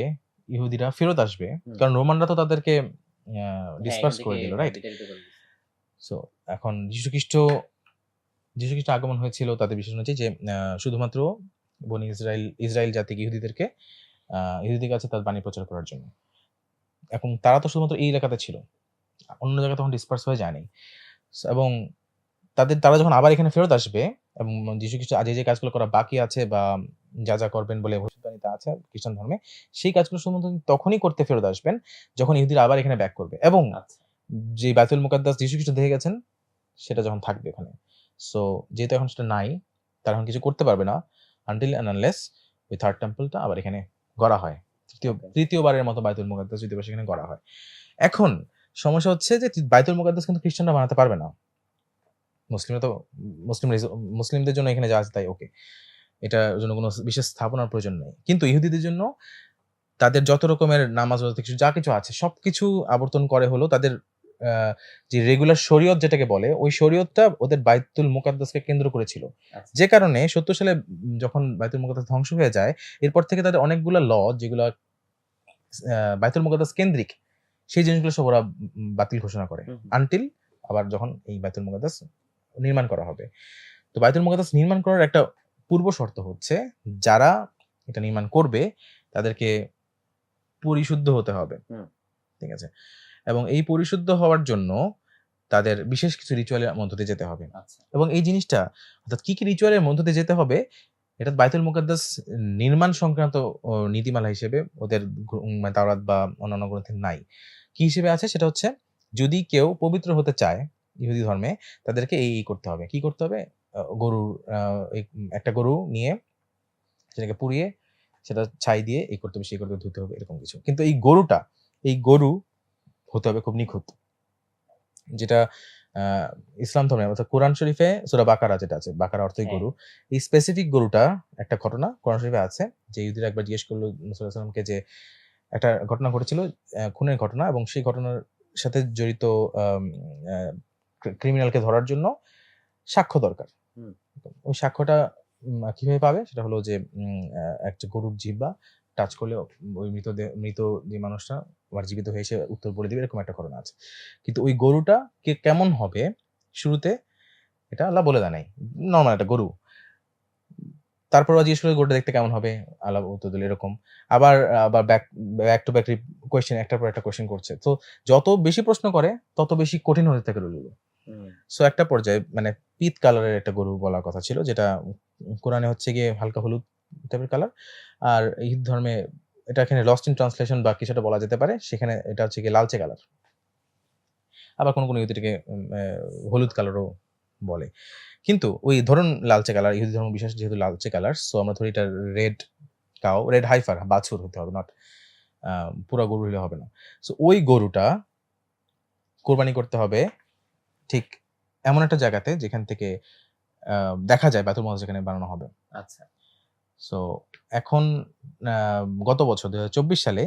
ইহুদিরা ফেরত আসবে। হুম। কারণ রোমানরা তো তাদেরকে আ হ্যাঁ, এখান ডিসপার্স থেকে করে দিল, হ্যাঁ রাইট? বিতাড়িত করে দিছে। সো এখন যীশুখ্রিস্ট আগমন হয়েছিল তাদের বিশ্বাস অনুযায়ী যে শুধুমাত্র বনি ইসরাইল জাতিকে, ইহুদিদেরকে ইহুদিদের কাছে তার বাণী প্রচার করার জন্য। এবং তারা তো শুধুমাত্র এই এলাকাতে ছিল। অন্য জায়গায় তখন ডিসপার্স হয়ে যায়নি। এবং তারা যখন আবার এখানে ফেরত আসবে এবং যীশুখ্রিস্ট যে কাজগুলো করা বাকি আছে বা যা করবেন বলে ভবিষ্যদ্বাণীতে আছে খ্রিস্টান ধর্মে, সেই কাজগুলো শুধুমাত্র তিনি তখনই করতে ফেরত আসবেন যখন ইহুদিরা আবার এখানে ব্যাক করবে। এবং আচ্ছা। যে বাইতুল মুকাদ্দাস যীশুখ্রিস্ট দেখে গেছেন, সেটা যখন থাকবে ওখানে। সো যেহেতু এখন সেটা নাই, তারা এখন কিছু করতে পারবে না আনটিল অ্যান্ড আনলেস ওই থার্ড টেম্পলটা আবার এখানে গড়া হয়। ওকে। তৃতীয়বারের মতো বাইতুল মুকাদ্দাস দ্বিতীয়বার সেখানে গড়া হয়। এখন সমস্যা হচ্ছে যে বাইতুল মুকাদ্দাস কিন্তু খ্রিস্টানরা বানাতে পারবে না। মুসলিমরা তো মুসলিম রিজ মুসলিমদের জন্য এখানে যা আছে তাই ওকে। এটার জন্য কোন বিশেষ স্থাপনার প্রয়োজন নেই। কিন্তু ইহুদিদের জন্য তাদের যত রকমের নামাজ রোজা থেকে যা কিছু আছে সবকিছু আবর্তন করে হলো তাদের আ যে রেগুলার শরিয়ত যেটাকে বলে, ওই শরিয়তটা ওদের বাইতুল মুকাদ্দাসকে কেন্দ্র করে ছিল। আচ্ছা। যে কারণে ৭০ সালে যখন বাইতুল মুকাদ্দাস ধ্বংস হয়ে যায়, এরপর থেকে তাদের অনেকগুলা যেগুলা বাইতুল মুকাদ্দাস কেন্দ্রিক, সেই জিনিসগুলো সব ওরা বাতিল ঘোষণা করে হুম, হুম। আনটিল আবার যখন এই বাইতুল মুকাদ্দাস নির্মাণ করা হবে। তো বাইতুল মুকাদ্দাস নির্মাণ করার একটা পূর্ব শর্ত হচ্ছে যারা এটা নির্মাণ করবে তাদেরকে পরিশুদ্ধ হতে হবে। হুম। ঠিক আছে? এবং এই পরিশুদ্ধ হওয়ার জন্য তাদের বিশেষ কিছু রিচুয়ালের মধ্য দিয়ে যেতে হবে। আচ্ছা। এবং এই জিনিসটা অর্থাৎ কি রিচুয়ালের মধ্য দিয়ে যেতে হবে এটা বাইতুল মুকাদ্দাস নির্মাণ সংক্রান্ত নীতিমালা হিসেবে ওদের মানে তাওরাত বা অন্যান্য গ্রন্থে নাই। কি হিসেবে আছে সেটা হচ্ছে যদি কেউ পবিত্র হতে চায় ইহুদি ধর্মে তাদেরকে এই করতে হবে। কি করতে হবে? গরুর একটা গরু নিয়ে সেটাকে পুড়িয়ে সেটা ছাই দিয়ে এই করতে হবে, সেই করতে হবে, ধুতে হবে এরকম কিছু। কিন্তু এই গরু হতে হবে খুব নিখুঁত। যেটা আ ইসলাম ধর্মে অর্থাৎ কোরআন শরীফে সূরা বাকারা যেটা আছে, বাকারা অর্থই হ্যাঁ। গরু। এই স্পেসিফিক গরুটা একটা ঘটনা কোরআন শরীফে আছে যে ইহুদীরা একবার জিজ্ঞেস করল মুসা আলাইহিস সালামকে যে একটা ঘটনা ঘটেছিল খুনের ঘটনা এবং সেই ঘটনার সাথে জড়িত আম আ ক্রিমিনালকে ধরার জন্য সাক্ষ্য দরকার। হুম। ওই সাক্ষ্যটা কিভাবে পাবে? সেটা হলো যে একটা গরুর জিহ্বা টাচ করলে ওই মৃত যে মানুষটা আবার জীবিত হয়ে এসে উত্তর বলে দিবে এরকম একটা ঘটনা আছে। কিন্তু ওই গরুটা কেমন হবে শুরুতে এটা আল্লাহ বলে দেয় নাই। নরমাল একটা গরু। তারপর ওরা জিজ্ঞেস করল গরুটা দেখতে কেমন হবে? আল্লাহ উত্তর দিল এরকম। আবার আবার ব্যাক টু ব্যাক কোয়েশ্চেন একটার পর একটা কোয়েশ্চেন করছে। তো যত বেশি প্রশ্ন করে তত বেশি কঠিন হতে থাকে রুলগুলো। হুম। সো একটা পর্যায়ে মানে পিত কালারের একটা গরু বলার কথা ছিল যেটা কোরআনে হচ্ছে গিয়ে হালকা হলুদ টাইপের কালার। আর হিন্দু ধর্মে এটা এখানে লস্ট ইন ট্রান্সলেশন বা কিছুটা বলা যেতে পারে। সেখানে এটা হচ্ছে গিয়ে লালচে কালার। আবার কোন ইহুদি এটাকে হলুদ কালারও বলে। কিন্তু ওই ধরুন লালচে কালার, ইহুদি ধর্ম বিশ্বাস যেহেতু লালচে কালার, সো আমরা ধরি এটা রেড কাউ, রেড হাইফার বাছুর হতে হবে, নট পুরা গরু হলে হবে না। সো ওই গরুটা কোরবানি করতে হবে ঠিক এমন একটা জায়গাতে যেখান থেকে দেখা যায় বাইতুল মুকাদ্দাস যেখানে বানানো হবে। আচ্ছা। সো এখন আ গত বছর ২০২৪ সালে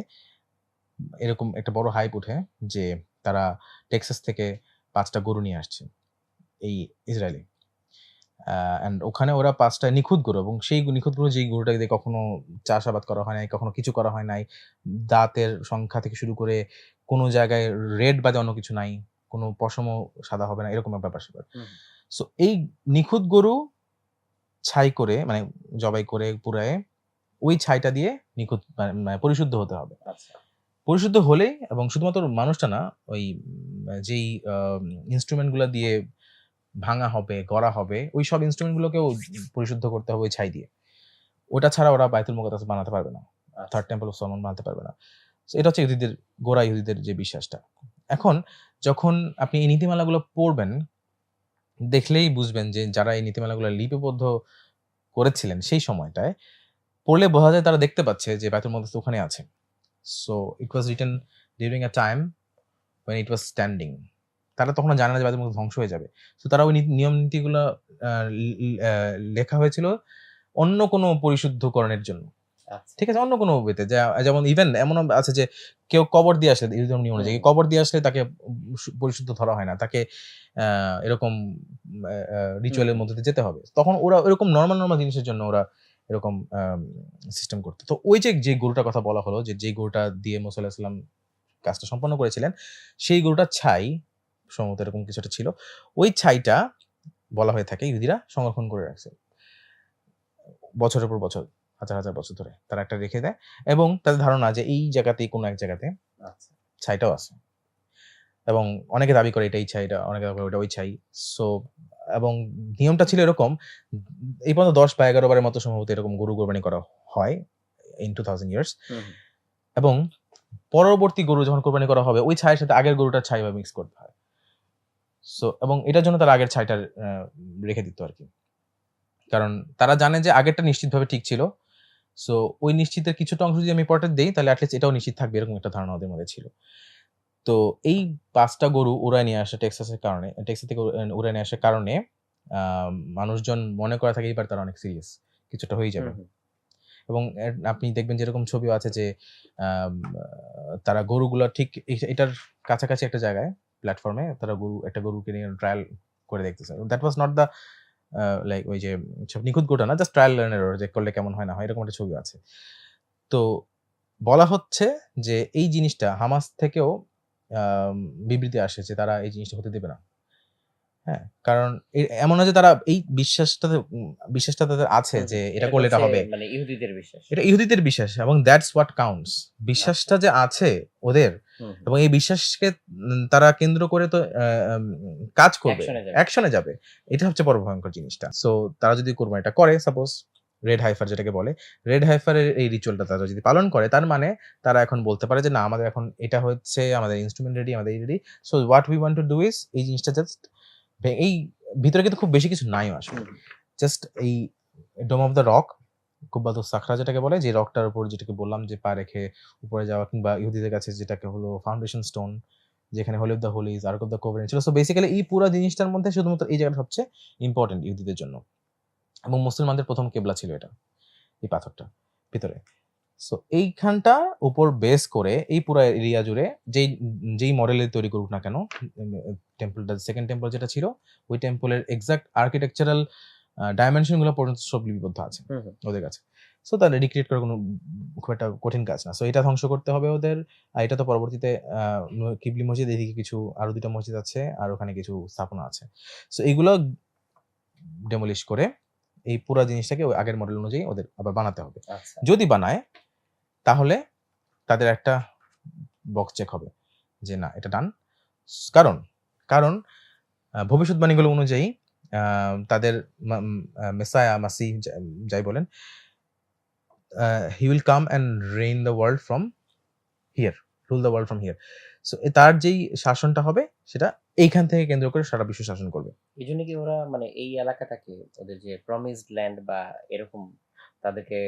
এরকম একটা বড় হাইপ উঠে যে তারা টেক্সাস থেকে ৫ টা গরু নিয়ে আসছে এই ইসরায়েলে। অ্যান্ড ওখানে ওরা ৫ টা নিখুঁত গরু এবং সেই নিখুঁত গরু যেই গরুটা দিয়ে কখনো চাষাবাদ করা হয় নাই, কখনো কিছু করা হয় নাই। দাঁতের সংখ্যা থেকে শুরু করে কোনো জায়গায় রেড বাদে অন্য কিছু নাই। কোনো পশমও সাদা হবে না এরকম ব্যাপার-স্যাপার। হুম। সো এই নিখুঁত গরু ছাই করে মানে জবাই করে পুড়ায়ে ওই ছাইটা দিয়ে নিখুঁত মানে পরিশুদ্ধ হতে হবে। আচ্ছা। পরিশুদ্ধ হলেই এবং শুধুমাত্র মানুষটা না ওই যেই ইন্সট্রুমেন্ট গুলা দিয়ে ভাঙা হবে, গড়া হবে, ওইসব ইন্সট্রুমেন্ট গুলোকেও পরিশুদ্ধ করতে হবে ওই ছাই দিয়ে। ওটা ছাড়া ওরা বাইতুল মুকাদ্দাস বানাতে পারবে না। আচ্ছা। থার্ড টেম্পল অফ সলোমন বানাতে পারবে না। সো এটা হচ্ছে ইহুদিদের গোঁড়া ইহুদিদের যে বিশ্বাসটা। এখন যখন আপনি এই নীতিমালাগুলো পড়বেন, দেখলেই বুঝবেন যে যারা এই নীতিমালাগুলো লিপিবদ্ধ করেছিলেন সেই সময়টায়, পড়লে বোঝা যায় তারা দেখতে পাচ্ছে যে বাইতুল মুকাদ্দাস ওখানে আছে। So it was written during a time when it was standing. তারা তখনও জানে না যে বাইতুল মুকাদ্দাস ধ্বংস হয়ে যাবে। সো তারা ওই নিয়ম নীতিগুলা আ লি লি আ লেখা হয়েছিল অন্য কোনো পরিশুদ্ধকরণের জন্য। আচ্ছা। ঠিক আছে? অন্য কোনো ওয়েতে যেমন ইভেন এমনও আছে যে কেউ কবর দিয়ে আসলে ইহুদি ধর্ম নিয়ম অনুযায়ী হুম। কবর দিয়ে আসলে তাকে পরিশুদ্ধ ধরা হয় না। তাকে আ এরকম রিচুয়াল এর হুম। মধ্যে দিয়ে যেতে হবে। তখন ওরা ওরকম নরমাল জিনিসের জন্য ওরা এরকম সিস্টেম করত। তো ওই যে গরুটার কথা বলা হলো যে গরুটা দিয়ে মুসা আলাইহিস সালাম কাজটা সম্পন্ন করেছিলেন, সেই গরুটার ছাই সম্ভবত এরকম কিছু একটা ছিল। ওই ছাইটা বলা হয়ে থাকে ইহুদিরা সংরক্ষণ করে রাখছে। বছরের পর বছর, হাজার বছর ধরে তারা একটা রেখে দেয় এবং তাদের ধারণা যে এই জায়গাতেই কোনো এক জায়গাতে আচ্ছা। ছাইটাও আছে। এবং অনেকে দাবি করে এটা এই ছাইটা, অনেকে দাবি করে ওটা ওই ছাই। সো এবং নিয়মটা ছিল এরকম, এই পর্যন্ত ১০ বা ১১ বারের মতো সম্ভবত এরকম গরু কোরবানি করা হয় in 2000 ইয়ার্স হুম, হুম। এবং পরবর্তী গরু যখন কোরবানি করা হবে ওই ছাইয়ের সাথে আগের গরুটার ছাই মিক্স করতে হয়। সো এবং এটার জন্য তারা আগের ছাইটা রেখে দিত আরকি। কারণ তারা জানে যে আগেরটা নিশ্চিতভাবে ঠিক ছিল। সো ওই নিশ্চিতের কিছুটা অংশ যদি আমি ইম্পোর্টেন্ট দেই তাহলে এট লিস্ট এটাও নিশ্চিত থাকবে এরকম একটা ধারণা ওদের মধ্যে ছিল। তো এই ৫ টা গরু উড়ায় নিয়ে আসা টেক্সাস থেকে উড়ায় নিয়ে আসার কারণে আ মানুষজন মনে করে থাকে এবার তারা অনেক সিরিয়াস। কিছুটা হয়ে হুম, যাবে। হুম। এবং আপনি দেখবেন যে এরকম ছবিও আছে যে আম তারা গরুগুলা ঠিক এটার কাছাকাছি একটা জায়গায় প্ল্যাটফর্মে তারা একটা গরুকে নিয়ে ট্রায়াল করে দেখতেছে। That was not the like ওই যে সব নিখুঁত গরুটা না, জাস্ট ট্রায়াল এন্ড এরর যে করলে কেমন হয় না হয় এরকম একটা ছবি আছে। তো বলা হচ্ছে যে এই জিনিসটা হামাস থেকেও বিবৃতি আসে যে তারা এই জিনিসটা হতে দেবে না। হ্যাঁ, কারণ এমন না যে তারা এই বিশ্বাসটা তাদের আছে হুম, যে হুম। এটা এটা তো করলে এটা হচ্ছে হবে। মানে ইহুদিদের বিশ্বাস। এটা ইহুদিদের বিশ্বাস এবং দ্যাটস হোয়াট কাউন্টস। বিশ্বাসটা আচ্ছা। যে আছে ওদের হুম, হুম। এবং এই বিশ্বাসকে তারা কেন্দ্র করে তো কাজ করবে, অ্যাকশনে যাবে। অ্যাকশনে যাবে। এটা হচ্ছে বড় ভয়ঙ্কর জিনিসটা। সো তারা যদি কোরবানিটা করে সাপোজ রেড হাইফার যেটাকে বলে, রেড হাইফারের এই রিচুয়ালটা তারা যদি পালন করে তার মানে তারা এখন বলতে পারে যে না আমাদের এখন এটা হচ্ছে আমাদের ইন্সট্রুমেন্ট রেডি, আমাদের এই ready. So what we want to do is এই জিনিসটা জাস্ট এই ভিতরে কিন্তু খুব বেশি কিছু নাই আসলে। হুম, জাস্ট এই ডোম অফ দ্য রক, কুব্বাতুস সাখরা যেটাকে বলে, যে রকটার উপর যেটাকে বললাম যে পা রেখে উপরে যাওয়া, কিংবা ইহুদিদের কাছে যেটাকে হলো ফাউন্ডেশন স্টোন, যেখানে holy of the holies, ark of the covenant ছিল। সো বেসিক্যালি এই পুরো জিনিসটার মধ্যে শুধুমাত্র এই জায়গাটা সবচেয়ে ইম্পর্টেন্ট ইহুদিদের জন্য এবং মুসলমানদের প্রথম কেবলা ছিল এটা, এই পাথরটা ভিতরে। সো এইখানটার উপর বেস করে এই পুরো এরিয়া জুড়ে যেই মডেলে তৈরি করুক না কেন, টেম্পলটা সেকেন্ড টেম্পল যেটা ছিল ওই টেম্পলের এক্সাক্ট আর্কিটেকচারাল ডাইমেনশন গুলো পর্যন্ত সব লিপিবদ্ধ আছে হুম, হুম। ওদের কাছে। সো তাহলে রিক্রিয়েট করা কোনো খুব একটা কঠিন কাজ না। সো এটা ধ্বংস করতে হবে ওদের। আর এটা তো পরবর্তীতে কিবলি মসজিদ, এদিকে কিছু আরো ২টা মসজিদ আছে আর ওখানে কিছু স্থাপনা আছে। সো এগুলো ডেমোলিশ করে এই পুরা জিনিসটাকে ওই আগের মডেল অনুযায়ী ওদের আবার বানাতে হবে। আচ্ছা। যদি বানায় তাহলে তাদের একটা বক্স চেক হবে যে না এটা ডান। কারণ কারণ ভবিষ্যৎবাণীগুলো অনুযায়ী তাদের মেসায়া মাসিহ যাই বলেন, he will come and reign the world from here, rule the world from here. So তার যেই শাসনটা হবে সেটা এইখান থেকে কেন্দ্র করে সারা বিশ্ব শাসন করবে। এজন্য কি ওরা মানে এই এলাকাটাকে ওদের যে প্রমিসড ল্যান্ড বা এরকম তাদেরকে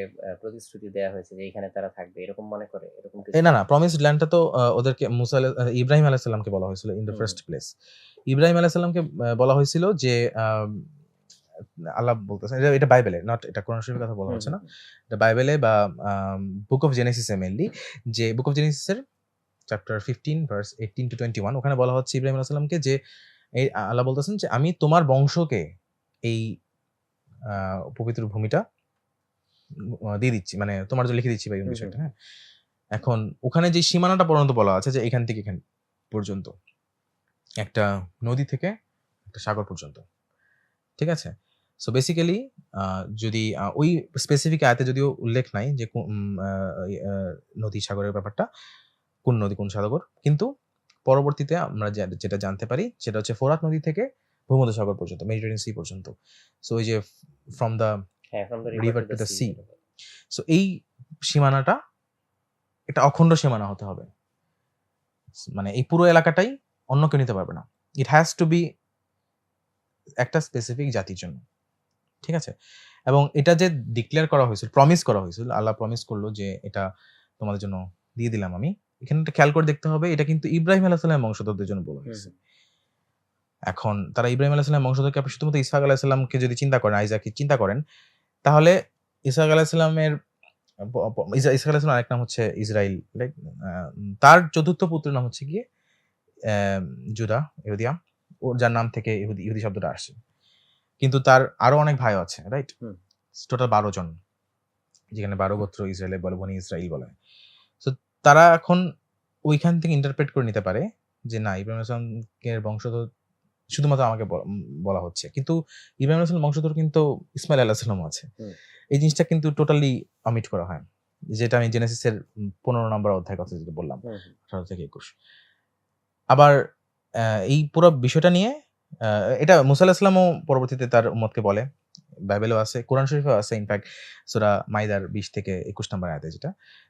প্রতিশ্রুতি দেয়া হয়েছে যে এখানে তারা থাকবে এরকম মনে করে এরকম কিছু? না প্রমিসড ল্যান্ডটা তো ওদেরকে ইব্রাহিম আলাইহিস সালামকে বলা হয়েছিল in the hmm, first place. Ibrahim আলাইহিস সালামকে বলা হয়েছিল যে আল্লাহ বলতেছেন, এটা বাইবেলে, নট এটা কোরআন শরীফের কথা বলা হুম, হচ্ছে হুম, না। এটা বাইবেলে বা বুক অফ জেনেসিসে মেইনলি, যে বুক অফ জেনেসিসের চ্যাপ্টার 15 ভার্স 18 টু 21 ওখানে বলা হচ্ছে ইব্রাহিম আলাইহিস সালামকে যে এই আল্লাহ বলতেছেন যে আমি তোমার বংশকে এই পবিত্র ভূমিটা দিয়ে দিচ্ছি, মানে তোমার জন্য লিখে দিচ্ছি বা এরকম হুম, কিছু হুম, একটা, হ্যাঁ। এখন ওখানে যে সীমানাটা পর্যন্ত বলা আছে যে এখান থেকে এখান পর্যন্ত, একটা নদী থেকে একটা সাগর পর্যন্ত, ঠিক আছে? সো বেসিক্যালি যদি ওই স্পেসিফিক আয়াতে যদিও উল্লেখ নাই যে নদী সাগরের ব্যাপারটা, কোন নদী কোন সাগর, কিন্তু পরবর্তীতে আমরা যেটা জানতে পারি সেটা হচ্ছে ফোরাত নদী থেকে ভূমধ্যসাগর পর্যন্ত, মেডিটেরিয়ান সি পর্যন্ত। সো ওই যে ফ্রম দ্য হ্যাঁ, from the river river to to the the sea. Sea. So এই সীমানাটা এটা অখণ্ড সীমানা হতে হবে। মানে এই পুরো এলাকাটাই অন্য কেউ নিতে পারবে না। ইট হ্যাজ টু বি একটা স্পেসিফিক জাতির জন্য। ঠিক আছে? এবং এটা যে ডিক্লেয়ার করা হয়েছিল, প্রমিস করা হয়েছিল, আল্লাহ প্রমিস করলো যে এটা তোমাদের জন্য দিয়ে দিলাম আমি। এখানে একটা খেয়াল করে দেখতে হবে এটা কিন্তু ইব্রাহিম আলাইহিস সালামের বংশধরদের জন্য বলা হুম, হয়েছে। হুম। এখন তারা ইব্রাহিম আলাইহিস সালামের বংশধরকে আপনি শুধুমাত্র ইসহাক আলাইহিস সালামকে যদি চিন্তা করেন, আইজাককে চিন্তা করেন, তাহলে ইসহাক আলাইহিস সালামের ইসহাক আলাইহিস সালামের আরেক নাম হচ্ছে ইসরাইল, রাইট? তার চতুর্থ পুত্রের নাম হচ্ছে গিয়ে জুদা, ইহুদিয়া। ওর যার নাম থেকে ইহুদি শব্দটা আসছে। কিন্তু তার আরো অনেক ভাই আছে, রাইট? হুম। টোটাল ১২ জন। যেখানে ১২ গোত্র ইসরায়েলের বলে, বনি ইসরাইল বলা হয়। সো তারা এখন ওইখান থেকে ইন্টারপ্রেট করে নিতে পারে যে না ইব্রাহিম আলাইহিস সালামের বংশধর শুধুমাত্র আমাকে বলা হচ্ছে। কিন্তু ইব্রাহিম আলাইহিস সালামের বংশধর কিন্তু ইসমাইল আলাইহিস সালামও আছে। হুম। এই জিনিসটা কিন্তু টোটালি অমিট করা হয়। যেটা আমি জেনেসিসের ১৫ নম্বর অধ্যায়ের কথা যেটা বললাম, হুম, হুম। ১৮ থেকে ২১। আবার এই পুরো বিষয়টা নিয়ে আ এটা মুসা আলাইহিস সালামও পরবর্তীতে তার উম্মতকে বলে। বাইবেলেও আছে, কোরআন শরীফেও আছে। ইনফেক্ট সূরা মাইদার ২০ থেকে ২১ নম্বর আয়াতে যেটা,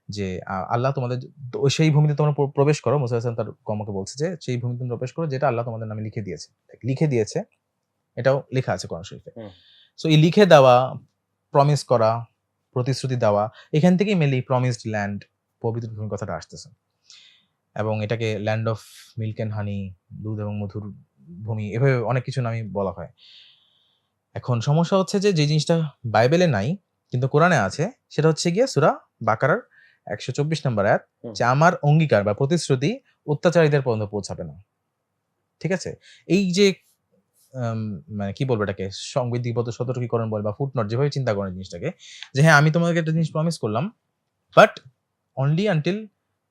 যে আল্লাহ তোমাদের সেই ভূমিতে তোমরা প্রবেশ করো। মুসা আলাইহিস সালাম তার কওমকে বলছে যে সেই ভূমিতে তোমরা প্রবেশ করো যেটা আল্লাহ তোমাদের নামে লিখে দিয়েছে। লিখে দিয়েছে, এটাও লেখা আছে কোরআন শরীফে। হুম। সো এই লিখে দেওয়া, প্রমিস করা, প্রতিশ্রুতি দেওয়া, এখান থেকেই মেইনলি প্রমিসড ল্যান্ড, পবিত্র ভূমির কথাটা আসতেছে। এবং এটাকে land of milk and honey, দুধ এবং মধুর ভূমি, এভাবে অনেক কিছু নামই বলা হয়। এখন সমস্যা হচ্ছে যে, যে জিনিসটা বাইবেলে নাই কিন্তু কোরআনে আছে, সেটা হচ্ছে গিয়ে সূরা বাকারার ১২৪ নম্বর আয়াত, হুম। যে আমার অঙ্গীকার বা প্রতিশ্রুতি অত্যাচারীদের পর্যন্ত পৌঁছাবে না। ঠিক আছে? এই যে আম মানে কি বলবো এটাকে, সংবিধিবদ্ধ সতর্কীকরণ বলে বা ফুটনোট যেভাবে চিন্তা করেন জিনিসটাকে, যে হ্যাঁ, আমি তোমাদেরকে একটা জিনিস প্রমিস করলাম, but only until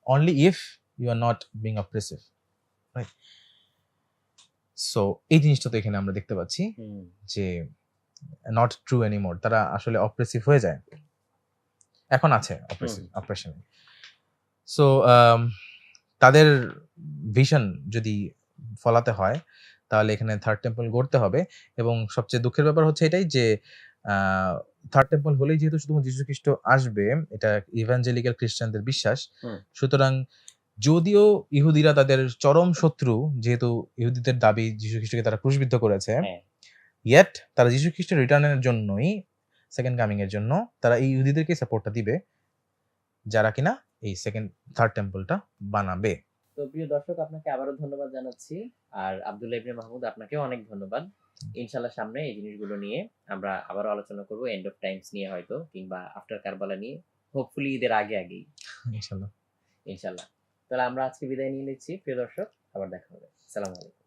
only if you are not being oppressive. So এই জিনিসটা তো এখানে আমরা দেখতে পাচ্ছি হুম যে নট ট্রু এনিমোর, তারা আসলে অপ্রেসিভ হয়ে যায়, এখন আছে অপারেশন। সো তাদের ভিশন যদি ফলাতে হয় তাহলে এখানে থার্ড টেম্পল গড়তে হবে। এবং সবচেয়ে দুঃখের ব্যাপার হচ্ছে এটাই যে থার্ড টেম্পল হলেই যেহেতু শুধু যীশু খ্রিস্ট আসবে, এটা ইভাঞ্জেলিক্যাল খ্রিস্টানদের বিশ্বাস। হুম সুতরাং যদিও ইহুদিরা তাদের চরম শত্রু, যেহেতু ইহুদিদের দাবি যীশু খ্রিস্টকে তারা ক্রুশবিদ্ধ করেছে, হ্যাঁ ইয়েট তারা যীশু খ্রিস্টের রিটার্নের জন্যই, সেকেন্ড কামিং এর জন্য তারা এই ইহুদিদেরকে সাপোর্টটা দিবে, যারা কিনা এই থার্ড টেম্পলটা বানাবে। তো প্রিয় দর্শক, আপনাকে আবারও ধন্যবাদ জানাচ্ছি। আর আব্দুল্লাহ ইবনে মাহমুদ, আপনাকেও অনেক ধন্যবাদ। ইনশাল্লাহ সামনে এই জিনিসগুলো নিয়ে আমরা আবারও আলোচনা করব, এন্ড অফ টাইমস নিয়ে হয়তো, কিংবা আফটার কারবালা নিয়ে, হোপফুলি ঈদের আগে আগেই ইনশাআল্লাহ। ইনশাল্লাহ। তাহলে আমরা আজকে বিদায় নিয়ে নিচ্ছি প্রিয় দর্শক, আবার দেখা হবে। আসসালামু আলাইকুম।